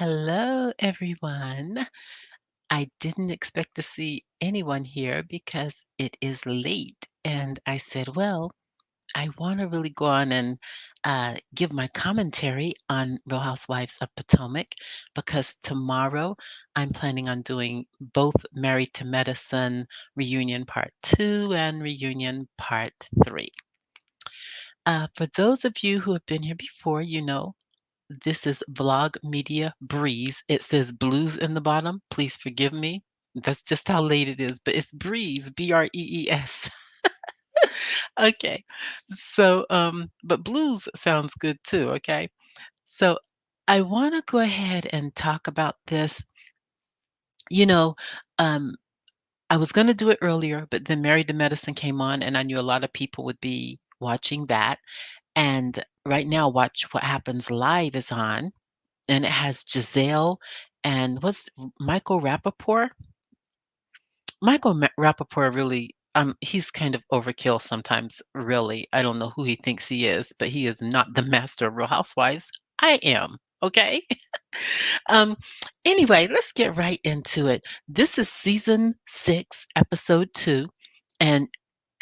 Hello, everyone. I didn't expect to see anyone here because it is late. And I said, well, I want to really go on and give my commentary on Real Housewives of Potomac because tomorrow I'm planning on doing both Married to Medicine reunion part two and reunion part three. For those of you who have been here before, you know this is Vlog Media Breeze. It says blues in the bottom. Please forgive me. That's just how late it is, but it's Breeze, Brees. Okay. But blues sounds good too, okay? So I want to go ahead and talk about this. You know, um, I was going to do it earlier, but then Married to Medicine came on, and I knew a lot of people would be watching that. And right now, Watch What Happens Live is on, and it has Gizelle and what's Michael Rappaport? Rappaport really, he's kind of overkill sometimes, really. I don't know who he thinks he is, but he is not the master of Real Housewives. I am, okay? Um, anyway, let's get right into it. This is season 6, episode 2, and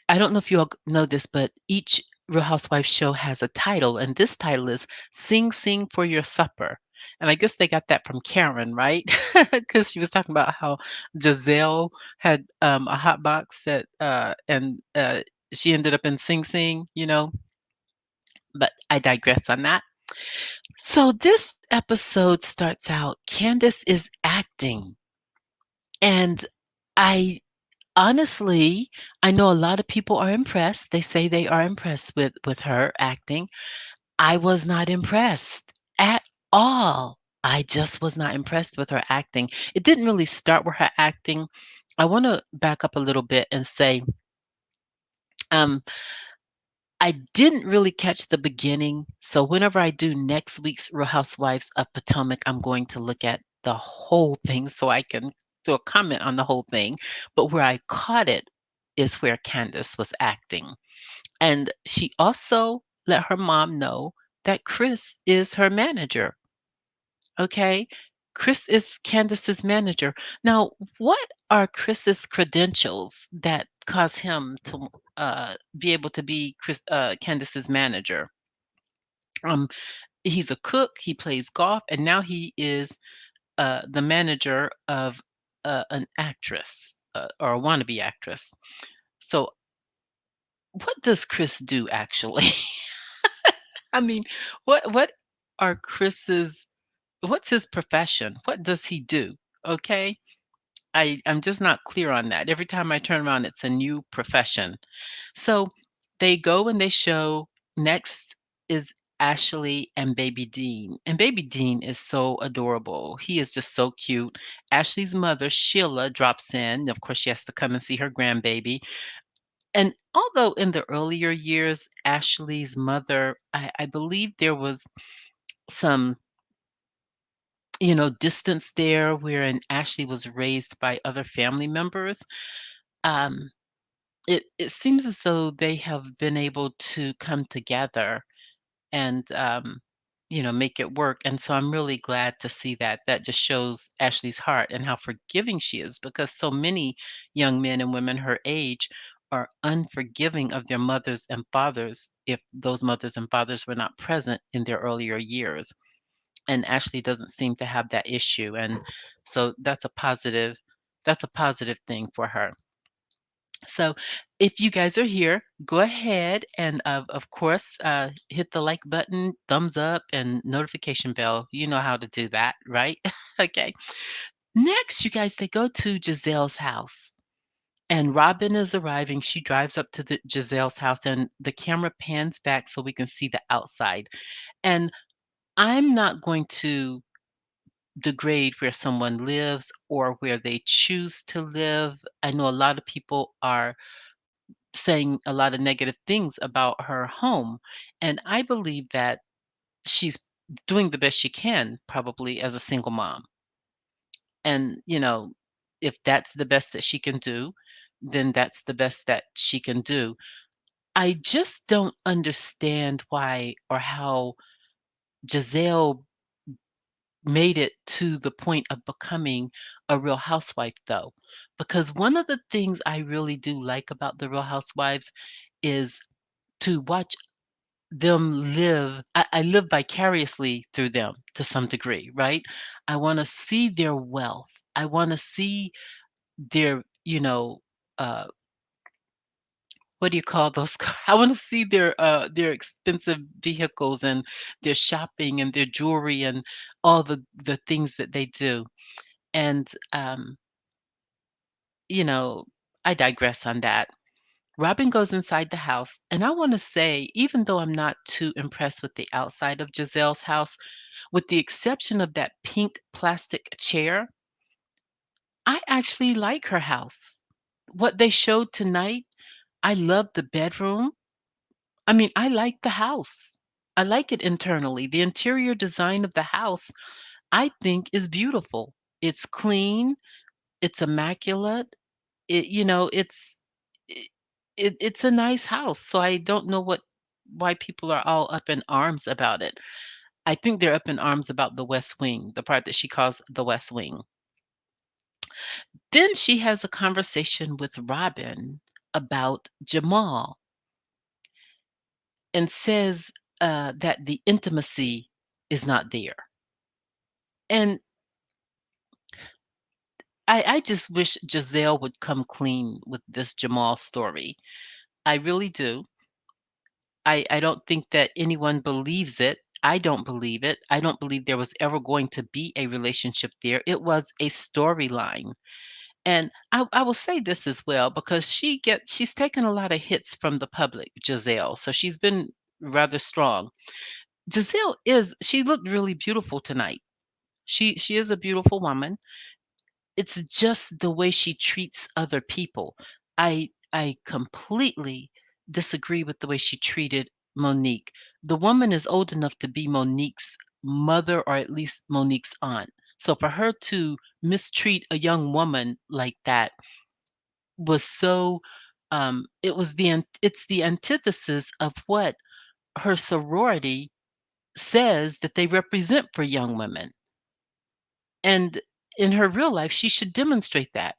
I don't know if you all know this, but each Real Housewives show has a title, and this title is "Sing Sing for Your Supper." And I guess they got that from Karen, right? Because she was talking about how Giselle had a hot box and she ended up in Sing Sing, you know. But I digress on that. So this episode starts out. Candiace is acting, and I honestly, I know a lot of people are impressed. They say they are impressed with her acting. I was not impressed at all. I just was not impressed with her acting. It didn't really start with her acting. I want to back up a little bit and say, um, I didn't really catch the beginning. So whenever I do next week's Real Housewives of Potomac, I'm going to look at the whole thing so I can do a comment on the whole thing. But where I caught it is where Candace was acting. And she also let her mom know that Chris is her manager. Okay. Chris is Candace's manager. Now, what are Chris's credentials that cause him to be able to be Candace's manager? Um, he's a cook, he plays golf, and now he is the manager of an actress or a wannabe actress. So, what does Chris do actually? I mean, what are Chris's what's his profession? What does he do? Okay? I'm just not clear on that. Every time I turn around, it's a new profession. So they go and they show next is Ashley and Baby Dean. And Baby Dean is so adorable. He is just so cute. Ashley's mother, Sheila, drops in. Of course, she has to come and see her grandbaby. And although in the earlier years, Ashley's mother, I believe there was some, distance there wherein Ashley was raised by other family members. Um, it seems as though they have been able to come together and make it work. And so I'm really glad to see that. That just shows Ashley's heart and how forgiving she is because so many young men and women her age are unforgiving of their mothers and fathers if those mothers and fathers were not present in their earlier years. And Ashley doesn't seem to have that issue. And so that's a positive thing for her. So if you guys are here, go ahead and, of course, hit the like button, thumbs up, and notification bell. You know how to do that, right? Okay. Next, you guys, they go to Giselle's house. And Robin is arriving. She drives up to the Giselle's house, and the camera pans back so we can see the outside. And I'm not going to degrade where someone lives or where they choose to live. I know a lot of people are saying a lot of negative things about her home. And I believe that she's doing the best she can, probably as a single mom. And, if that's the best that she can do, then that's the best that she can do. I just don't understand why or how Giselle made it to the point of becoming a Real Housewife, though, because one of the things I really do like about the Real Housewives is to watch them live. I live vicariously through them to some degree, right? I want to see their wealth. I want to see their, uh, what do you call those? I want to see their expensive vehicles and their shopping and their jewelry and all the things that they do. And you know, I digress on that. Robin goes inside the house, and I want to say, even though I'm not too impressed with the outside of Giselle's house, with the exception of that pink plastic chair, I actually like her house. What they showed tonight, I love the bedroom. I mean, I like the house. I like it internally. The interior design of the house, I think, is beautiful. It's clean, it's immaculate. I it's a nice house, so I don't know why people are all up in arms about it. I think they're up in arms about the West Wing, the part that she calls the West Wing. Then she has a conversation with Robin about Jamal and says, that the intimacy is not there. And I just wish Giselle would come clean with this Jamal story. I really do. I don't think that anyone believes it. I don't believe it. I don't believe there was ever going to be a relationship there. It was a storyline. And I will say this as well because she's taken a lot of hits from the public, Giselle. So she's been rather strong. She looked really beautiful tonight. She is a beautiful woman. It's just the way she treats other people. I completely disagree with the way she treated Monique. The woman is old enough to be Monique's mother or at least Monique's aunt. So for her to mistreat a young woman like that was so it's the antithesis of what her sorority says that they represent for young women. And in her real life, she should demonstrate that,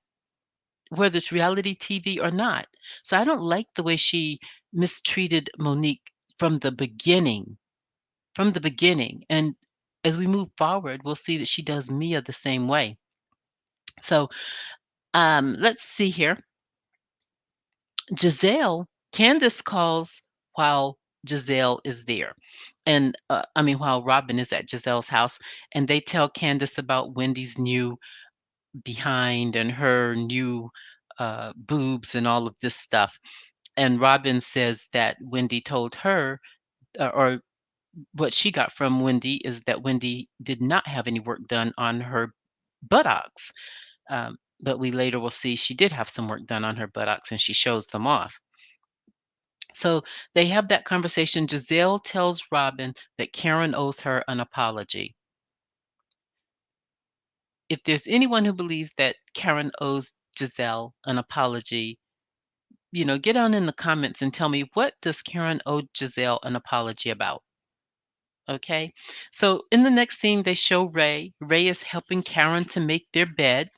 whether it's reality TV or not. So I don't like the way she mistreated Monique from the beginning. And as we move forward, we'll see that she does Mia the same way. So let's see here. Candace calls while Giselle is there. And while Robin is at Giselle's house, and they tell Candace about Wendy's new behind and her new boobs and all of this stuff. And Robin says that Wendy told her, or what she got from Wendy is that Wendy did not have any work done on her buttocks. But we later will see she did have some work done on her buttocks and she shows them off. So they have that conversation. Giselle tells Robin that Karen owes her an apology. If there's anyone who believes that Karen owes Giselle an apology, get on in the comments and tell me, what does Karen owe Giselle an apology about? Okay. So in the next scene, they show Ray. Ray is helping Karen to make their bed,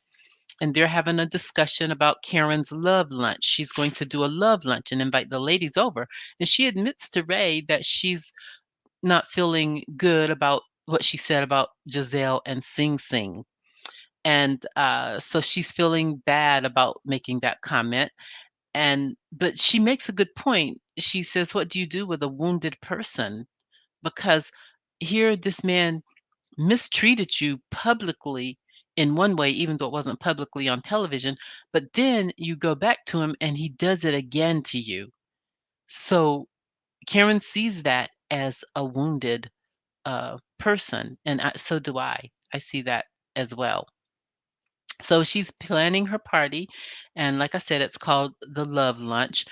and they're having a discussion about Karen's love lunch. She's going to do a love lunch and invite the ladies over. And she admits to Ray that she's not feeling good about what she said about Giselle and Sing Sing. And so she's feeling bad about making that comment. But she makes a good point. She says, "What do you do with a wounded person?" Because here this man mistreated you publicly in one way, even though it wasn't publicly on television, but then you go back to him and he does it again to you. So Karen sees that as a wounded person, and so do I. I see that as well. So she's planning her party, and like I said, it's called the Love Lunch.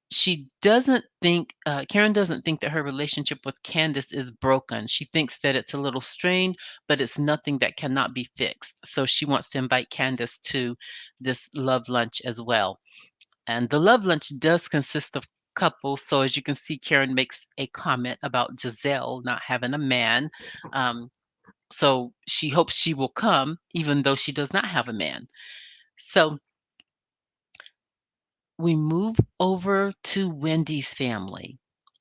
Karen doesn't think that her relationship with Candiace is broken. She thinks that it's a little strained, but it's nothing that cannot be fixed. So she wants to invite Candiace to this love lunch as well. And the love lunch does consist of couples. So as you can see, Karen makes a comment about Giselle not having a man. Um, So she hopes she will come even though she does not have a man. So we move over to Wendy's family.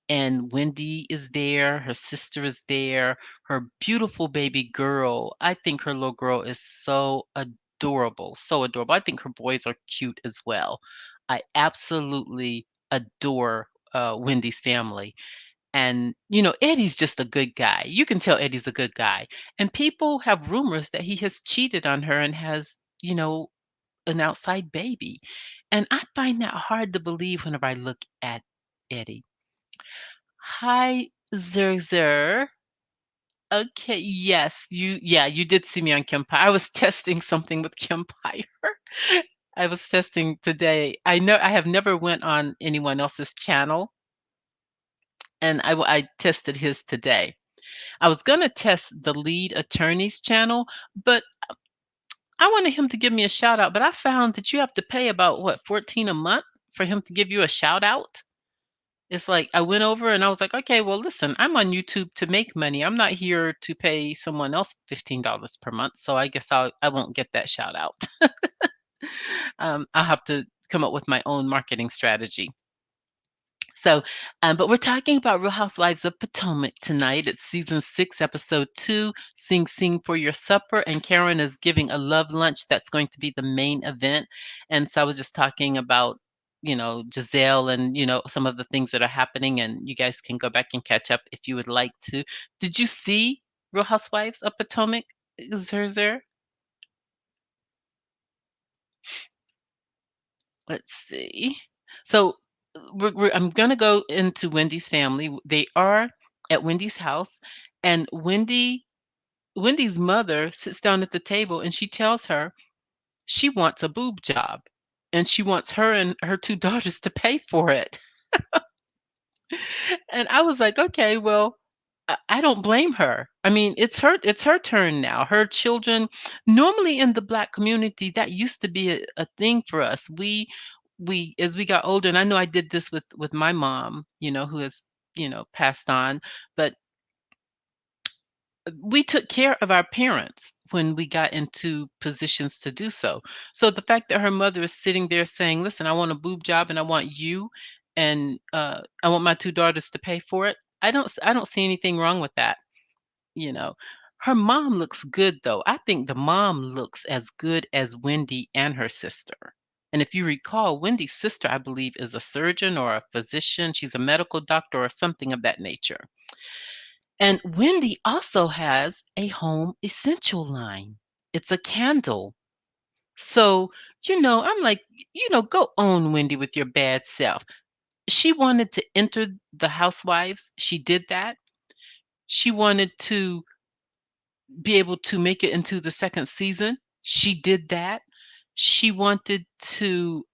And Wendy is there, her sister is there, her beautiful baby girl. I think her little girl is so adorable, so adorable. I think her boys are cute as well. I absolutely adore Wendy's family. And, Eddie's just a good guy. You can tell Eddie's a good guy. And people have rumors that he has cheated on her and has, an outside baby. And I find that hard to believe whenever I look at Eddie. Hi, Zer. Okay, yes, you did see me on Kempire. I was testing something with Kempire. I was testing today. I know I have never went on anyone else's channel, and I tested his today. I was gonna test the lead attorney's channel, but I wanted him to give me a shout out, but I found that you have to pay about what, 14 a month for him to give you a shout out. It's like I went over and I was like, "Okay, well, listen, I'm on YouTube to make money. I'm not here to pay someone else $15 per month, so I guess I won't get that shout out." I'll have to come up with my own marketing strategy. So, but we're talking about Real Housewives of Potomac tonight. It's season 6, episode 2, Sing Sing for Your Supper. And Karen is giving a love lunch that's going to be the main event. And so I was just talking about, Giselle and, some of the things that are happening. And you guys can go back and catch up if you would like to. Did you see Real Housewives of Potomac? Zer? Let's see. So I'm going to go into Wendy's family. They are at Wendy's house, and Wendy's mother sits down at the table and she tells her she wants a boob job, and she wants her and her two daughters to pay for it. And I was like, okay, well, I don't blame her. I mean, it's her turn now. Her children, normally in the Black community, that used to be a thing for us. We as we got older, and I know I did this with my mom, who has, passed on, but we took care of our parents when we got into positions to do so. So the fact that her mother is sitting there saying, "Listen, I want a boob job and I want you and I want my two daughters to pay for it." I don't see anything wrong with that, you know. Her mom looks good though. I think the mom looks as good as Wendy and her sister. And if you recall, Wendy's sister, I believe, is a surgeon or a physician. She's a medical doctor or something of that nature. And Wendy also has a home essential line. It's a candle. So, I'm like, go on, Wendy, with your bad self. She wanted to enter the housewives. She did that. She wanted to be able to make it into the second season. She did that. She wanted to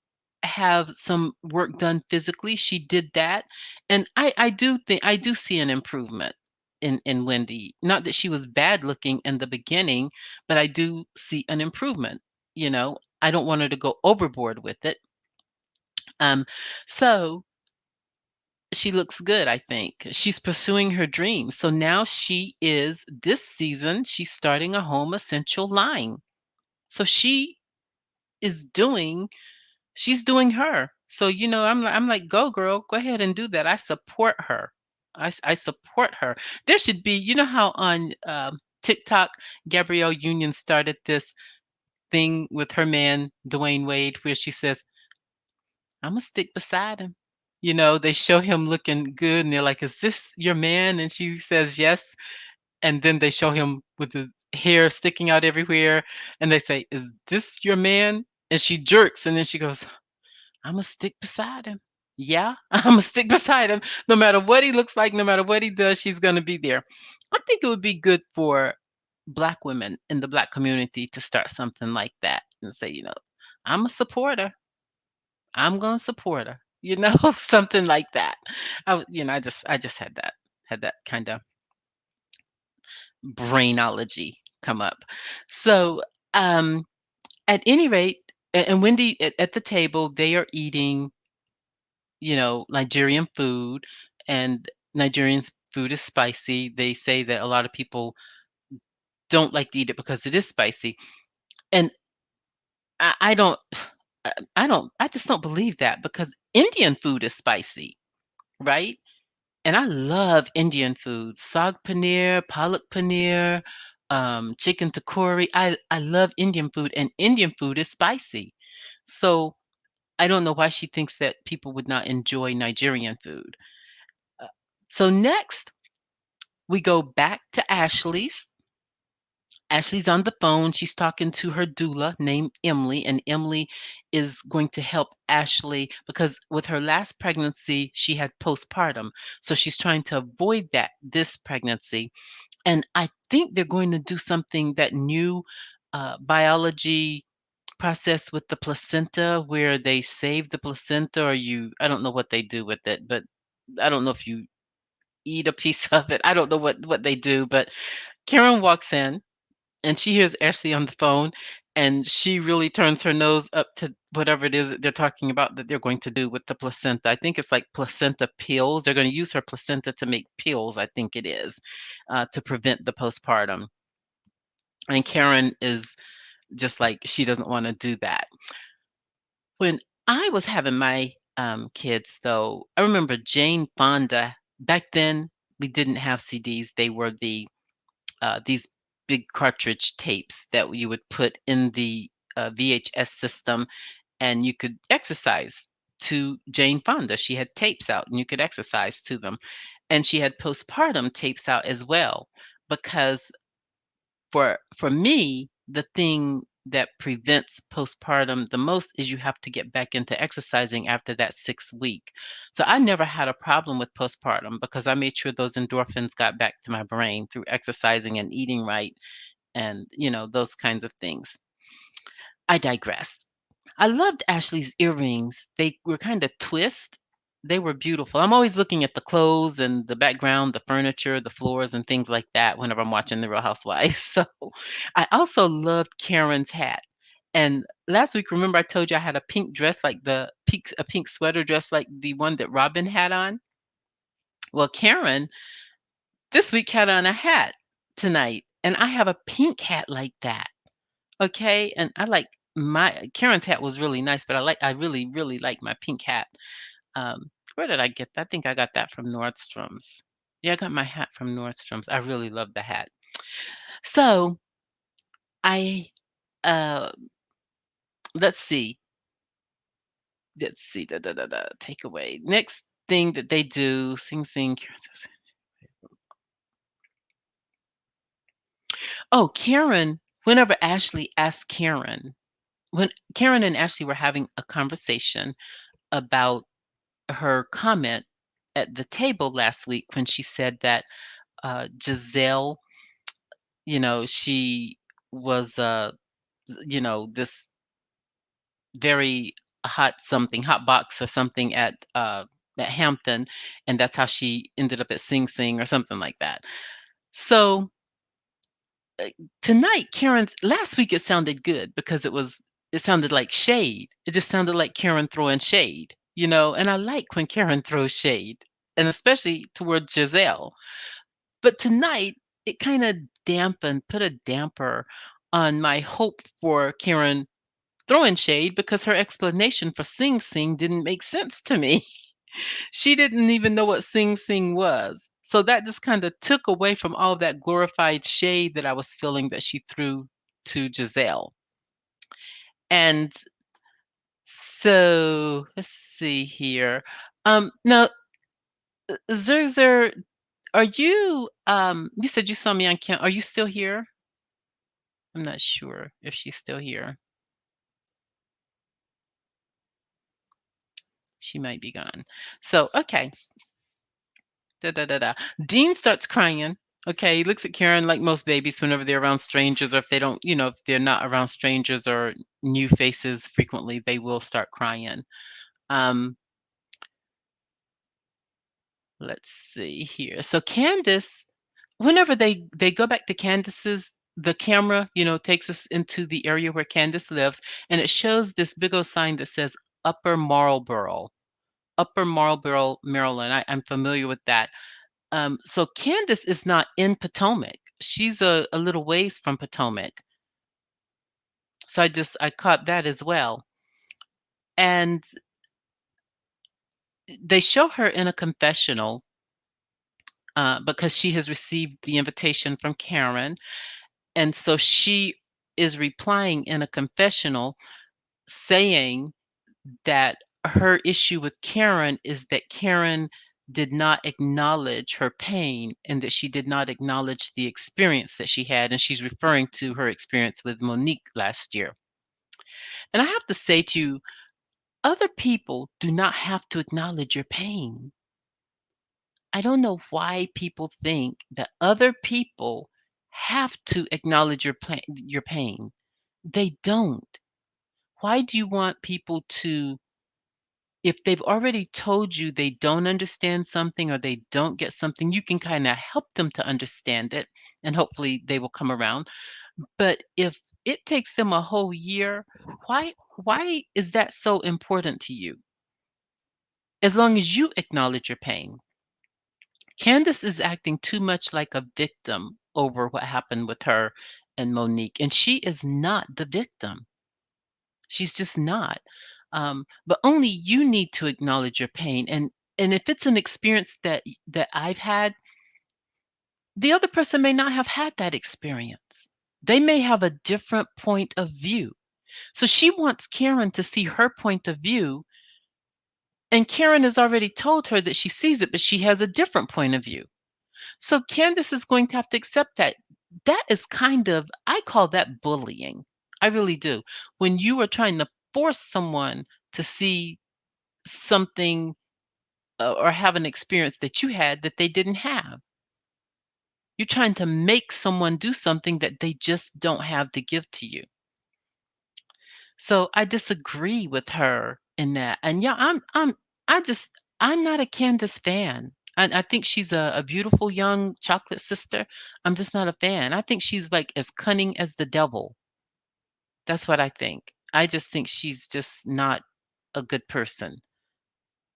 have some work done physically. She did that. And I do think I do see an improvement in Wendy. Not that she was bad looking in the beginning, but I do see an improvement. I don't want her to go overboard with it. Um, so she looks good, I think. She's pursuing her dreams. So now this season, she's starting a home essential line. So is doing she's doing her. So, I'm like, "Go girl, go ahead and do that." I support her. I support her. There should be, how on TikTok, Gabrielle Union started this thing with her man, Dwayne Wade, where she says, "Imma stick beside him." They show him looking good and they're like, "Is this your man?" And she says, "Yes." And then they show him with his hair sticking out everywhere and they say, "Is this your man?" And she jerks and then she goes, "Imma stick beside him. Yeah, Imma stick beside him. No matter what he looks like, no matter what he does, she's gonna be there." I think it would be good for Black women in the Black community to start something like that and say, "I'm a supporter. I'm gonna support her." Something like that. I just had that kinda brainology come up. So, at any rate, and Wendy at the table, they are eating, Nigerian food, and Nigerian food is spicy. They say that a lot of people don't like to eat it because it is spicy. And I don't I just don't believe that because Indian food is spicy, right? And I love Indian food, saag paneer, palak paneer, chicken takori. I love Indian food, and Indian food is spicy. So I don't know why she thinks that people would not enjoy Nigerian food. Uh, so next, we go back to Ashley's. Ashley's on the phone. She's talking to her doula named Emily, and Emily is going to help Ashley because with her last pregnancy, she had postpartum. So she's trying to avoid that this pregnancy. And I think they're going to do something that new biology process with the placenta where they save the placenta or I don't know what they do with it, but I don't know if you eat a piece of it. I don't know what they do, but Karen walks in and she hears Ashley on the phone, and she really turns her nose up to whatever it is that they're talking about that they're going to do with the placenta. I think it's like placenta pills. They're going to use her placenta to make pills, I think it is, to prevent the postpartum. And Karen is just like, she doesn't want to do that. When I was having my kids, though, I remember Jane Fonda. Back then, we didn't have CDs. They were these big cartridge tapes that you would put in the VHS system, and you could exercise to Jane Fonda. She had tapes out, and you could exercise to them. And she had postpartum tapes out as well, because for me, the thing that prevents postpartum the most is you have to get back into exercising after that 6 week. So I never had a problem with postpartum because I made sure those endorphins got back to my brain through exercising and eating right and, those kinds of things. I digress. I loved Ashley's earrings. They were kind of twist. They were beautiful. I'm always looking at the clothes and the background, the furniture, the floors, and things like that whenever I'm watching The Real Housewives. So I also loved Karen's hat. And last week, remember I told you I had a pink dress, like a pink sweater dress, like the one that Robin had on. Well, Karen this week had on a hat tonight, and I have a pink hat like that. Okay, and I like my Karen's hat was really nice, but I really, really like my pink hat. Where did I get that? I think I got that from Nordstrom's. Yeah, I got my hat from Nordstrom's. I really love the hat. So I uh let's see. Let's see. Takeaway. Next thing that they do, sing. Oh, Karen, whenever Ashley asked Karen, when Karen and Ashley were having a conversation about her comment at the table last week when she said that Gizelle, she was, this very hot box or something at Hampton, and that's how she ended up at Sing Sing or something like that. So uh, tonight, Karen's last week it sounded good because it sounded like shade. It just sounded like Karen throwing shade, and I like when Karen throws shade, and especially towards Giselle. But tonight, it kind of put a damper on my hope for Karen throwing shade because her explanation for Sing Sing didn't make sense to me. She didn't even know what Sing Sing was. So that just kind of took away from all that glorified shade that I was feeling that she threw to Giselle. And so let's see here. Now, Zerzer, you said you saw me on cam. Are you still here? I'm not sure if she's still here. She might be gone. So, okay. Da, da, da, da. Dean starts crying. Okay, he looks at Karen like most babies whenever they're around strangers, or if they don't, if they're not around strangers or new faces frequently, they will start crying. Um, let's see here. So Candiace, whenever they go back to Candiace's, the camera, takes us into the area where Candiace lives, and it shows this big old sign that says Upper Marlboro. Upper Marlboro, Maryland. I'm familiar with that. So Candiace is not in Potomac. she's a little ways from Potomac. So I caught that as well. And they show her in a confessional because she has received the invitation from Karen. And so she is replying in a confessional saying that her issue with Karen is that Karen did not acknowledge her pain and that she did not acknowledge the experience that she had. And she's referring to her experience with Monique last year. And I have to say to you, other people do not have to acknowledge your pain. I don't know why people think that other people have to acknowledge your pain. They don't. Why do you want people to, if they've already told you they don't understand something or they don't get something, you can kind of help them to understand it and hopefully they will come around. But if it takes them a whole year, why is that so important to you? As long as you acknowledge your pain. Candace is acting too much like a victim over what happened with her and Monique, and she is not the victim. She's just not. But only you need to acknowledge your pain, and if it's an experience that I've had, the other person may not have had that experience. They may have a different point of view. So she wants Karen to see her point of view, and Karen has already told her that she sees it, but she has a different point of view. So Candace is going to have to accept that. That is kind of, I call that bullying. I really do. When you are trying to force someone to see something or have an experience that you had that they didn't have. You're trying to make someone do something that they just don't have to give to you. So I disagree with her in that. And yeah, I just, I'm not a Candace fan. I think she's a beautiful young chocolate sister. I'm just not a fan. I think she's like as cunning as the devil. That's what I think. I just think she's just not a good person.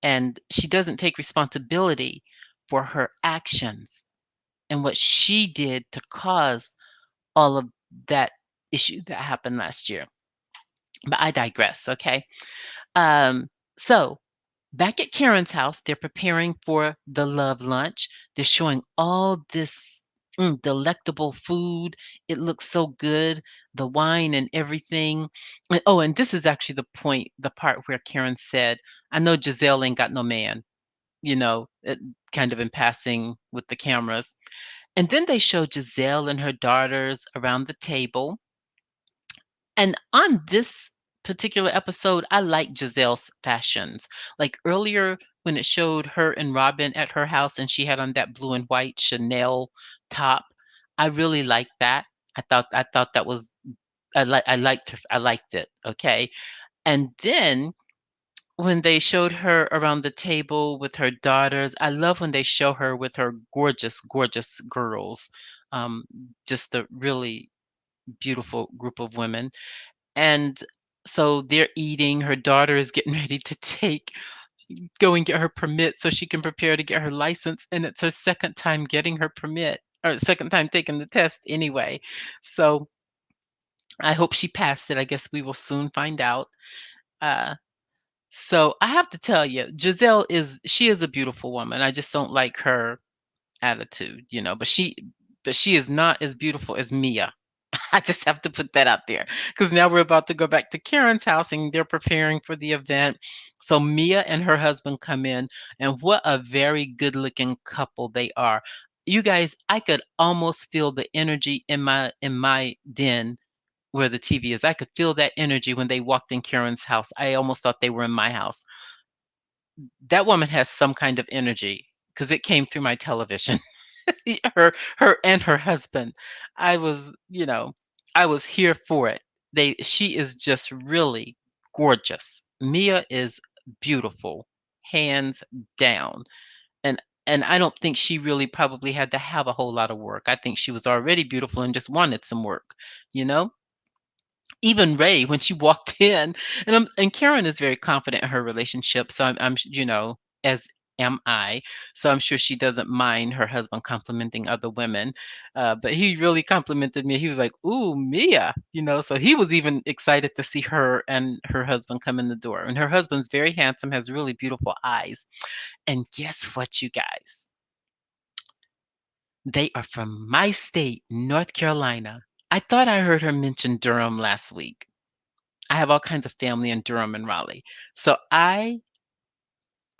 And she doesn't take responsibility for her actions and what she did to cause all of that issue that happened last year. But I digress, okay? Um, so back at Karen's house, they're preparing for the love lunch. They're showing all this delectable food. It looks so good, the wine and everything. And, oh, and this is actually the point, the part where Karen said, I know Gizelle ain't got no man, kind of in passing with the cameras. And then they show Gizelle and her daughters around the table. And on this particular episode, I like Giselle's fashions. Like earlier when it showed her and Robin at her house and she had on that blue and white Chanel top, I really liked that. I thought that was I liked it. Okay. And then when they showed her around the table with her daughters, I love when they show her with her gorgeous, gorgeous girls. Um, just a really beautiful group of women. And so they're eating. Her daughter is getting ready to go and get her permit so she can prepare to get her license. And it's her second time getting her permit or second time taking the test anyway. So I hope she passed it. I guess we will soon find out. Uh, so I have to tell you, she is a beautiful woman. I just don't like her attitude, but she is not as beautiful as Mia. I just have to put that out there because now we're about to go back to Karen's house and they're preparing for the event. So Mia and her husband come in, and what a very good looking couple they are. You guys, I could almost feel the energy in my den where the TV is. I could feel that energy when they walked in Karen's house. I almost thought they were in my house. That woman has some kind of energy because it came through my television. Her and her husband. I was, I was here for it. She is just really gorgeous. Mia is beautiful, hands down. And and I don't think she really probably had to have a whole lot of work. I think she was already beautiful and just wanted some work, you know? Even Ray, when she walked in, and Karen is very confident in her relationship. So as am I. So I'm sure she doesn't mind her husband complimenting other women. But he really complimented me. He was like, "Ooh, Mia," So he was even excited to see her and her husband come in the door. And her husband's very handsome, has really beautiful eyes. And guess what, you guys? They are from my state, North Carolina. I thought I heard her mention Durham last week. I have all kinds of family in Durham and Raleigh. So I'm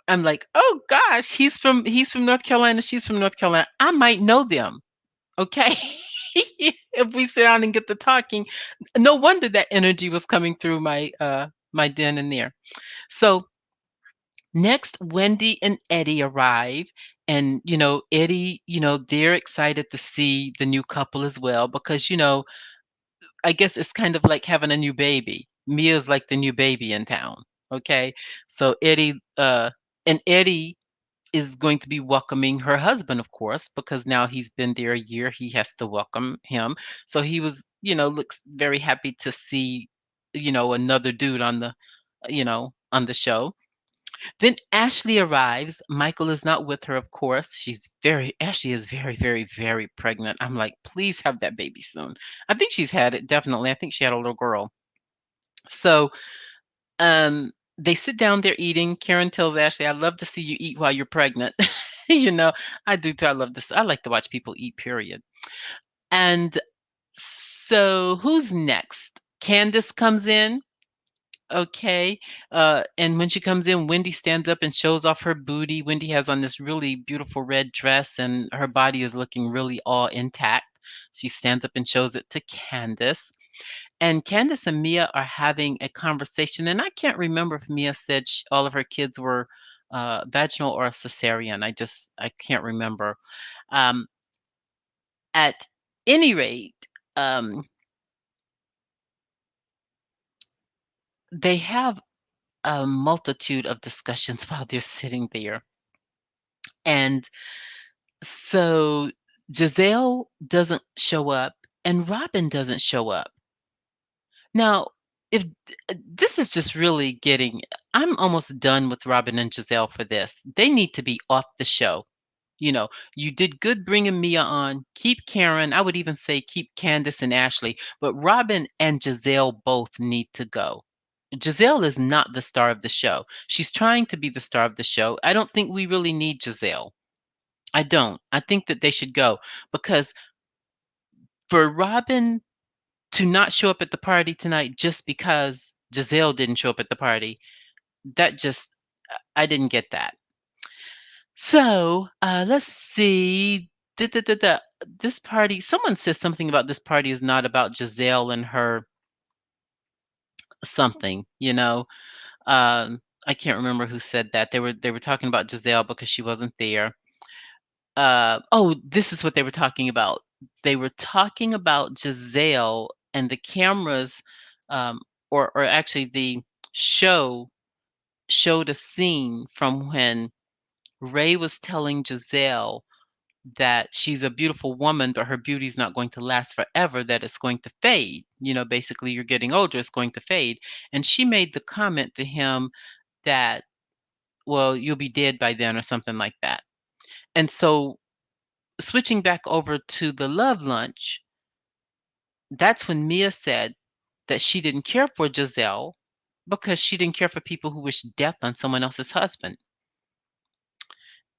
like, "Oh gosh, he's from North Carolina, she's from North Carolina. I might know them." Okay? If we sit down and get to talking, no wonder that energy was coming through my den in there. So next, Wendy and Eddie arrive. And, Eddie, they're excited to see the new couple as well because, I guess it's kind of like having a new baby. Mia's like the new baby in town. Okay. So Eddie is going to be welcoming her husband, of course, because now he's been there a year. He has to welcome him. So he was, looks very happy to see, another dude on the show. Then Ashley arrives. Michael is not with her, of course. Ashley is very, very, very pregnant. I'm like, please have that baby soon. I think she's had it, definitely. I think she had a little girl. So they sit down, they're eating. Karen tells Ashley, I love to see you eat while you're pregnant. you know, I do too. I love this. I like to watch people eat, period. And so who's next? Candiace comes in. Okay. And when she comes in, Wendy stands up and shows off her booty. Wendy has on this really beautiful red dress, and her body is looking really all intact. She stands up and shows it to Candice. And Candice and Mia are having a conversation. And I can't remember if Mia said all of her kids were vaginal or cesarean. I can't remember. Um, at any rate, um, they have a multitude of discussions while they're sitting there. And so Gizelle doesn't show up and Robin doesn't show up. Now, if this is just really I'm almost done with Robin and Giselle for this. They need to be off the show. You did good bringing Mia on. Keep Karen. I would even say keep Candice and Ashley, but Robin and Giselle both need to go. Giselle is not the star of the show. She's trying to be the star of the show. I don't think we really need Giselle. I don't. I think that they should go because for Robin to not show up at the party tonight just because Giselle didn't show up at the party, that just, I didn't get that. So let's see. This party, someone says something about this party is not about Giselle and her something, I can't remember who said that. They were talking about Giselle because she wasn't there. Oh, this is what they were talking about. They were talking about Giselle and the cameras, um, or actually the show showed a scene from when Ray was telling Giselle that she's a beautiful woman, but her beauty's not going to last forever, that it's going to fade. Basically, you're getting older, it's going to fade. And she made the comment to him that, well, you'll be dead by then, or something like that. And so switching back over to the love lunch, that's when Mia said that she didn't care for Giselle because she didn't care for people who wish death on someone else's husband.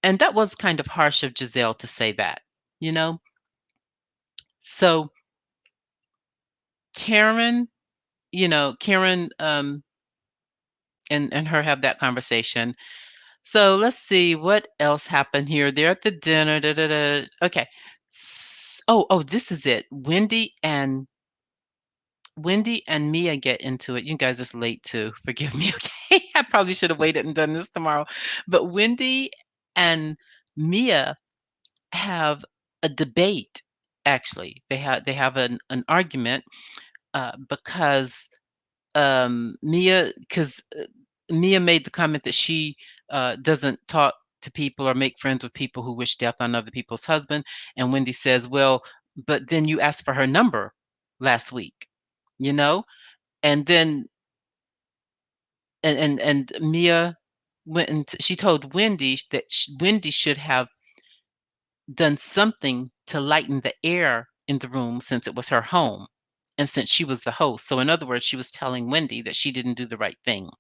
And that was kind of harsh of Giselle to say that, you know? So Karen, Karen and her have that conversation. So let's see what else happened here. They're at the dinner. Da, da, da. Okay. Oh, this is it. Wendy and Mia get into it. You guys is late too. Forgive me, okay? I probably should have waited and done this tomorrow. But Wendy and Mia have a debate. Actually, they have an argument because Mia made the comment that she doesn't talk to people or make friends with people who wish death on other people's husband, and Wendy says, "Well, but then you asked for her number last week, you know." And then and Mia went and she told Wendy that Wendy should have done something to lighten the air in the room since it was her home and since she was the host. So, in other words, she was telling Wendy that she didn't do the right thing.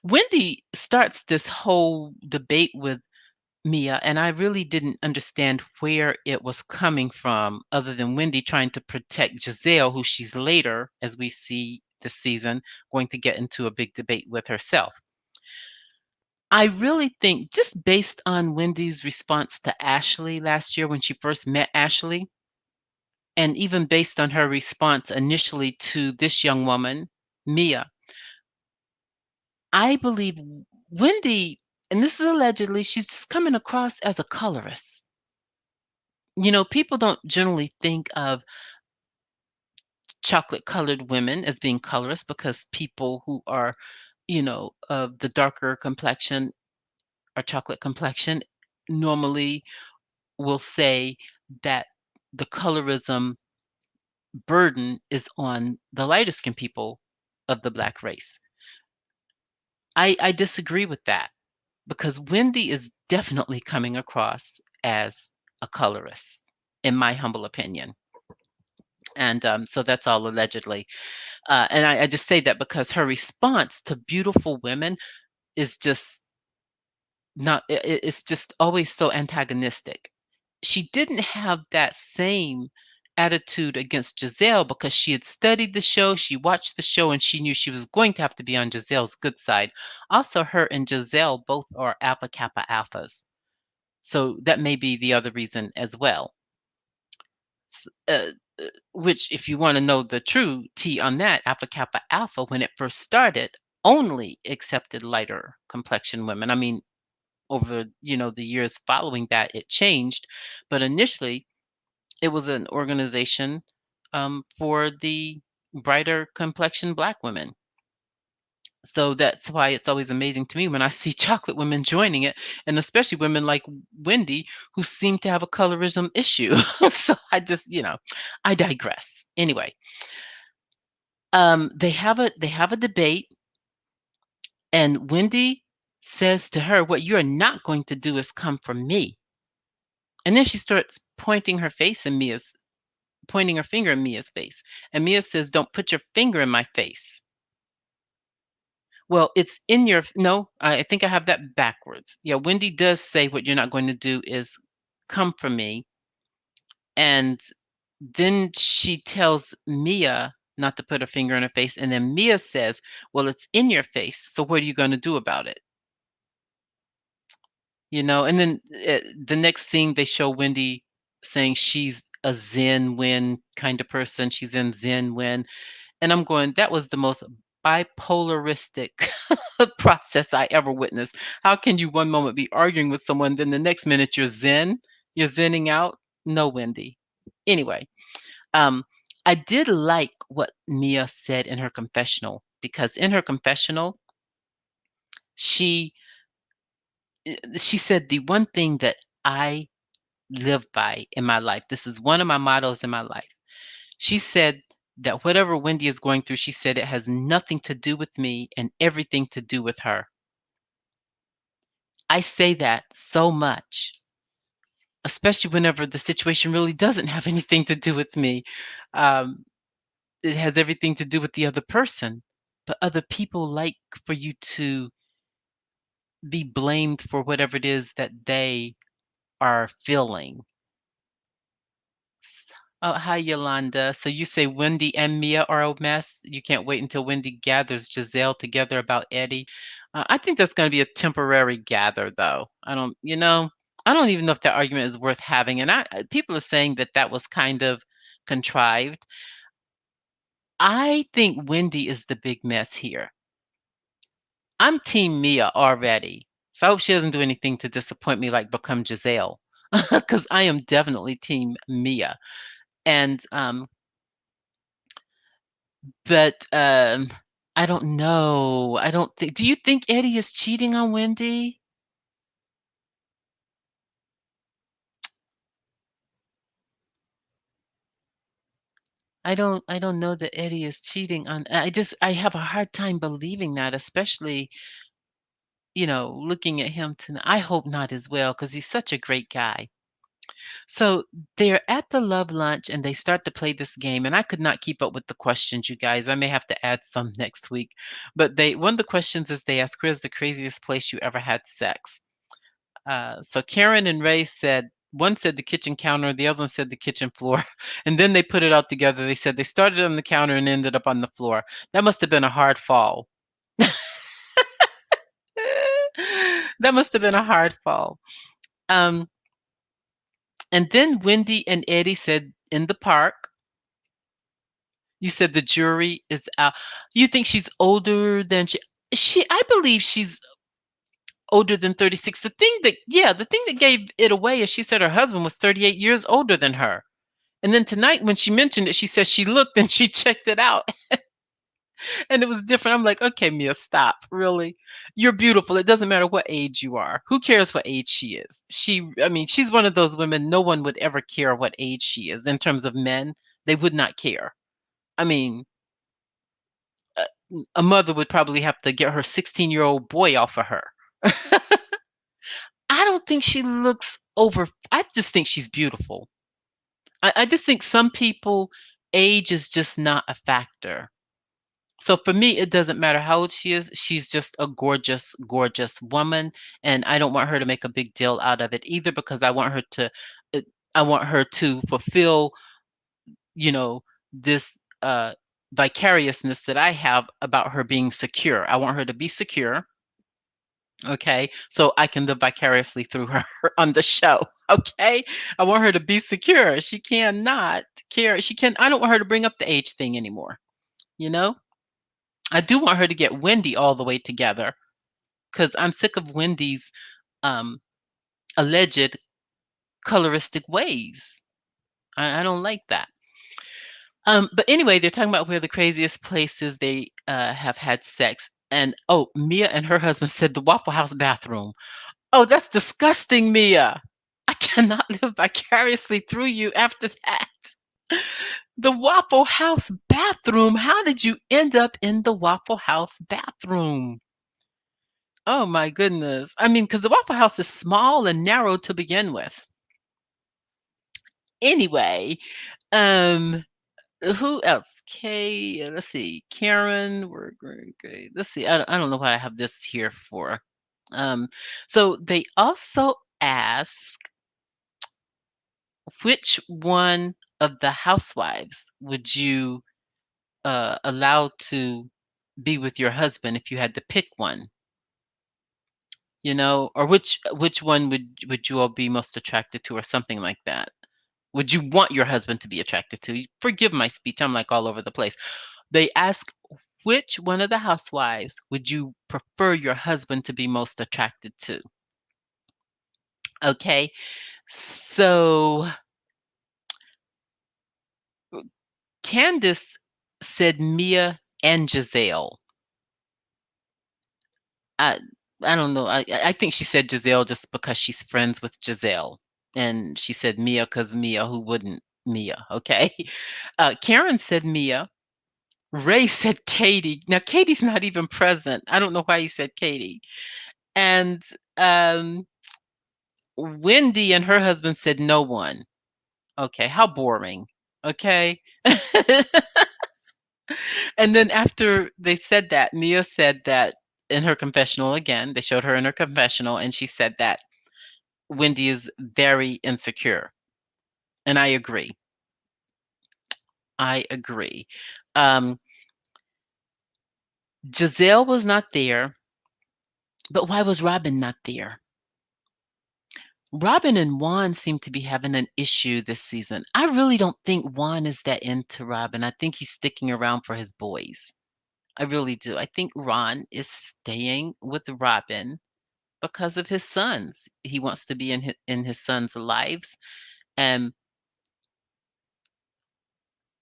Wendy starts this whole debate with Mia, and I really didn't understand where it was coming from, other than Wendy trying to protect Gizelle, who she's later, as we see this season, going to get into a big debate with herself. I really think, just based on Wendy's response to Ashley last year when she first met Ashley, and even based on her response initially to this young woman, Mia, I believe Wendy, and this is allegedly, she's just coming across as a colorist. People don't generally think of chocolate colored women as being colorist because people who are, of the darker complexion or chocolate complexion normally will say that the colorism burden is on the lighter skinned people of the Black race. I disagree with that because Wendy is definitely coming across as a colorist, in my humble opinion. And so that's all allegedly. And I just say that because her response to beautiful women is just not, it's just always so antagonistic. She didn't have that same attitude against Giselle because she had studied the show, she watched the show, and she knew she was going to have to be on Giselle's good side. Also, her and Giselle both are Alpha Kappa Alphas. So that may be the other reason as well. Which, if you want to know the true tea on that, Alpha Kappa Alpha, when it first started, only accepted lighter complexion women. I mean, over the years following that, it changed, but initially it was an organization for the brighter complexion Black women. So that's why it's always amazing to me when I see chocolate women joining it, and especially women like Wendy, who seem to have a colorism issue. So I digress. Anyway, they have a debate, and Wendy says to her, "What you are not going to do is come for me." And then she starts pointing her finger in Mia's face, and Mia says, "Don't put your finger in my face." Well, it's in your no, I think I have that backwards. Yeah, Wendy does say what you're not going to do is come for me. And then she tells Mia not to put her finger in her face. And then Mia says, "Well, it's in your face. So what are you going to do about it?" And then the next scene, they show Wendy saying she's a Zen Wen kind of person. She's in Zen Wen. And I'm going, that was the most bipolaristic process I ever witnessed. How can you one moment be arguing with someone, then the next minute you're zenning out? No, Wendy. Anyway, um, I did like what Mia said in her confessional because in her confessional, she she said the one thing that I live by in my life. This is one of my mottos in my life. She said that whatever Wendy is going through, she said it has nothing to do with me and everything to do with her. I say that so much, especially whenever the situation really doesn't have anything to do with me. Um, it has everything to do with the other person. But other people like for you to be blamed for whatever it is that they are feeling. Oh, hi, Yolanda. So you say Wendy and Mia are a mess. You can't wait until Wendy gathers Giselle together about Eddie. I think that's going to be a temporary gather, though. I don't even know if that argument is worth having. And people are saying that that was kind of contrived. I think Wendy is the big mess here. I'm Team Mia already. So I hope she doesn't do anything to disappoint me, like become Giselle, because I am definitely Team Mia. And But, I don't know. I don't think do you think Eddie is cheating on Wendy? I don't know that Eddie is cheating on I have a hard time believing that, especially looking at him tonight. I hope not as well, because he's such a great guy. So they're at the love lunch and they start to play this game. And I could not keep up with the questions, you guys. I may have to add some next week. But one of the questions is they ask, where's the craziest place you ever had sex? So Karen and Ray said, one said the kitchen counter, the other one said the kitchen floor. And then they put it all together. They said they started on the counter and ended up on the floor. That must have been a hard fall. That must have been a hard fall. Um, and then Wendy and Eddie said in the park. You said the jury is out. You think she's older than I believe she's older than 36. The thing that gave it away is she said her husband was 38 years older than her. And then tonight when she mentioned it, she said she looked and she checked it out and it was different. I'm like, okay, Mia, stop. Really? You're beautiful. It doesn't matter what age you are. Who cares what age she is? I mean, she's one of those women no one would ever care what age she is in terms of men. They would not care. I mean, uh, a mother would probably have to get her 16-year-old boy off of her. I don't think she looks over. I just think she's beautiful. I just think some people, age is just not a factor. So for me, it doesn't matter how old she is. She's just a gorgeous, gorgeous woman, and I don't want her to make a big deal out of it either because uh, I want her to fulfill, you know, this vicariousness that I have about her being secure. I want her to be secure. Okay, so I can live vicariously through her on the show. Okay, I want her to be secure. She cannot care. I don't want her to bring up the age thing anymore. You know, I do want her to get Wendy all the way together because I'm sick of Wendy's um, alleged coloristic ways. I don't like that. But anyway, they're talking about where the craziest places they have had sex. And oh, Mia and her husband said the Waffle House bathroom. Oh, that's disgusting, Mia. I cannot live vicariously through you after that. The Waffle House bathroom. How did you end up in the Waffle House bathroom? Oh my goodness. I mean, because the Waffle House is small and narrow to begin with. Anyway, um, who else? Let's see. Karen, we're great. Let's see. I don't know what I have this here for. Um, so they also ask which one of the housewives would you allow to be with your husband if you had to pick one? Or which one would you all be most attracted to, or something like that? Would you want your husband to be attracted to? Forgive my speech, I'm like all over the place. They ask which one of the housewives would you prefer your husband to be most attracted to? Okay, so Candiace said Mia and Gizelle. I I don't know. I think she said Gizelle just because she's friends with Gizelle, and she said Mia because Mia. Who wouldn't Mia? Okay. Karen said Mia. Ray said Katie. Now Katie's not even present. I don't know why you said Katie. And um, Wendy and her husband said no one. Okay, how boring. Okay. And then after they said that, Mia said that in her confessional again, they showed her in her confessional, and she said that Wendy is very insecure. And I agree. I agree. Um, Gizelle was not there, but why was Robin not there? Robin and Juan seem to be having an issue this season. I really don't think Juan is that into Robin. I think he's sticking around for his boys. I really do. I think Ron is staying with Robin because of his sons. He wants to be in his sons' lives. And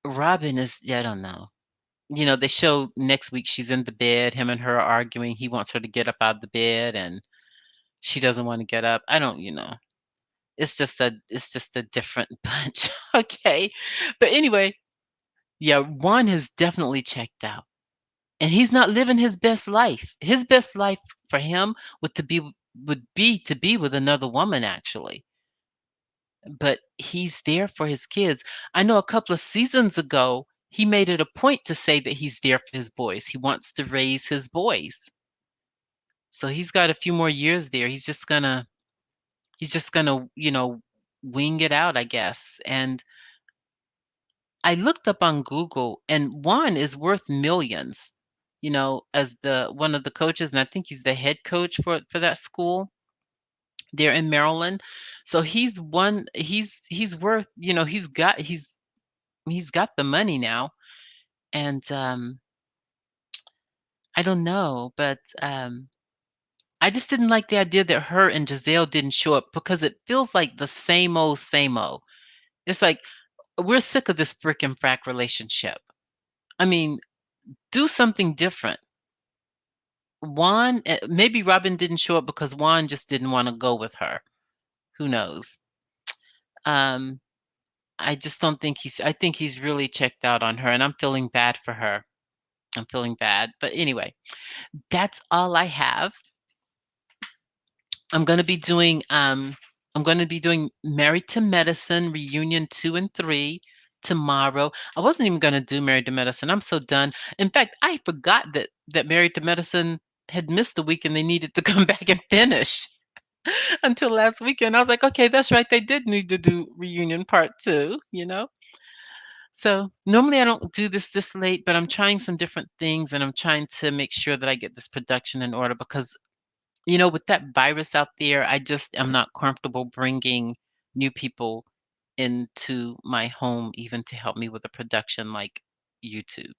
Robin is, yeah, I don't know. They show next week she's in the bed, him and her are arguing. He wants her to get up out of the bed and she doesn't want to get up. I don't, it's just a different bunch. Okay. But anyway, yeah, Juan has definitely checked out. and he's not living his best life. His best life for him would be to be with another woman actually. But he's there for his kids. I know a couple of seasons ago, he made it a point to say that he's there for his boys. He wants to raise his boys. So he's got a few more years there. He's just gonna, wing it out, I guess. And I looked up on Google, and Juan is worth millions, as the one of the coaches, and I think he's the head coach for that school there in Maryland. So he's worth, he's got the money now. And I don't know, but I just didn't like the idea that her and Giselle didn't show up because it feels like the same old, same old. It's like we're sick of this brick and frack relationship. I mean, do something different. Juan, maybe Robin didn't show up because Juan just didn't want to go with her. Who knows? Um, I just don't think I think he's really checked out on her, and I'm feeling bad for her. I'm feeling bad. But anyway, that's all I have. I'm gonna be doing I'm gonna be doing Married to Medicine reunion 2 and 3 tomorrow. I wasn't even gonna do Married to Medicine. I'm so done. In fact, I forgot that Married to Medicine had missed a week and they needed to come back and finish until last weekend. I was like, okay, that's right. They did need to do reunion part 2. So normally I don't do this late, but I'm trying some different things and I'm trying to make sure that I get this production in order because with that virus out there, I just am not comfortable bringing new people into my home even to help me with a production like YouTube.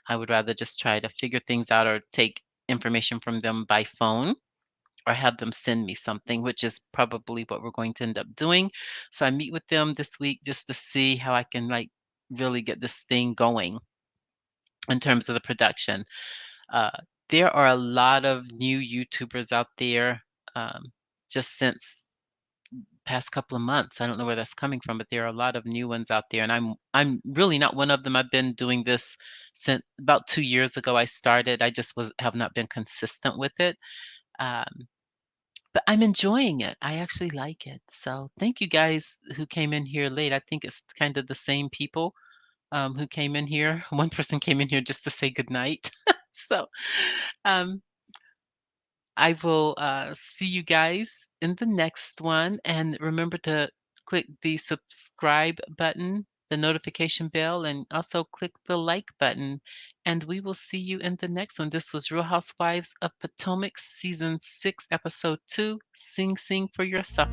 I would rather just try to figure things out or take information from them by phone or have them send me something, which is probably what we're going to end up doing. So I meet with them this week just to see how I can like really get this thing going in terms of the production. Uh, there are a lot of new YouTubers out there, um, just since past couple of months. I don't know where that's coming from, but there are a lot of new ones out there, and I'm really not one of them. I've been doing this since about 2 years ago. I started. I just was have not been consistent with it, um, but I'm enjoying it. I actually like it. So thank you guys who came in here late. I think it's kind of the same people who came in here. One person came in here just to say goodnight. So um, I will see you guys in the next one. And remember to click the subscribe button, the notification bell, and also click the like button. And we will see you in the next one. This was Real Housewives of Potomac, Season 6, Episode 2, Sing Sing for Yourself.